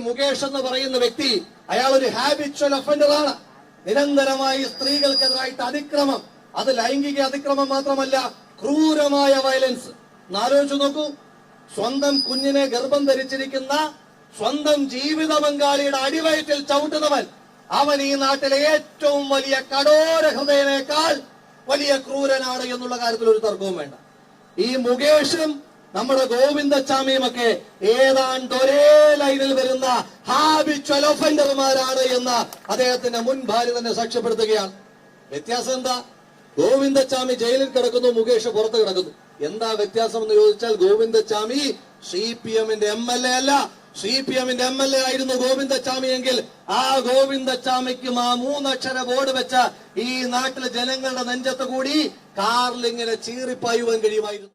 മുകേഷ് എന്ന് പറയുന്ന വ്യക്തി അയാൾ ഒരു ഹാബിച്വൽ ഒഫൻഡറാണ്. നിരന്തരമായി സ്ത്രീകൾക്കെതിരായിട്ട് അതിക്രമം, അത് ലൈംഗിക അതിക്രമം മാത്രമല്ല, ക്രൂരമായ വയലൻസ്. ആലോചിച്ചു നോക്കൂ, സ്വന്തം കുഞ്ഞിനെ ഗർഭം ധരിച്ചിരിക്കുന്ന സ്വന്തം ജീവിത പങ്കാളിയുടെ അടിവയറ്റിൽ ചവിട്ടുന്നവൻ, അവൻ ഈ നാട്ടിലെ ഏറ്റവും വലിയ കഠോര ഹൃദയനേക്കാൾ വലിയ ക്രൂരനാണ് എന്നുള്ള കാര്യത്തിൽ ഒരു തർക്കവും വേണ്ട. ഈ മുകേഷും നമ്മുടെ ഗോവിന്ദച്ചാമിയുമൊക്കെ ഏതാണ്ട് ഒരേ ലൈനിൽ വരുന്ന ഹാബിച്വൽ ഒഫൻഡർമാരാണ് എന്ന് അദ്ദേഹത്തിന്റെ മുൻ ഭാര്യ തന്നെ സാക്ഷ്യപ്പെടുത്തുകയാണ്. വ്യത്യാസം എന്താ? ഗോവിന്ദച്ചാമി ജയിലിൽ കിടക്കുന്നു, മുകേഷ് പുറത്ത് കിടക്കുന്നു. എന്താ വ്യത്യാസം എന്ന് ചോദിച്ചാൽ, ഗോവിന്ദച്ചാമി CPM-ന്റെ MLA അല്ല. CPM-ന്റെ MLA ആയിരുന്നു ഗോവിന്ദച്ചാമി എങ്കിൽ ആ ഗോവിന്ദച്ചാമിക്കും ആ 3 അക്ഷര ബോർഡ് വെച്ച ഈ നാട്ടിലെ ജനങ്ങളുടെ നെഞ്ചത്ത് കൂടി കാർലിങ്ങനെ ചീറിപ്പായുവാൻ കഴിയുമായിരുന്നു.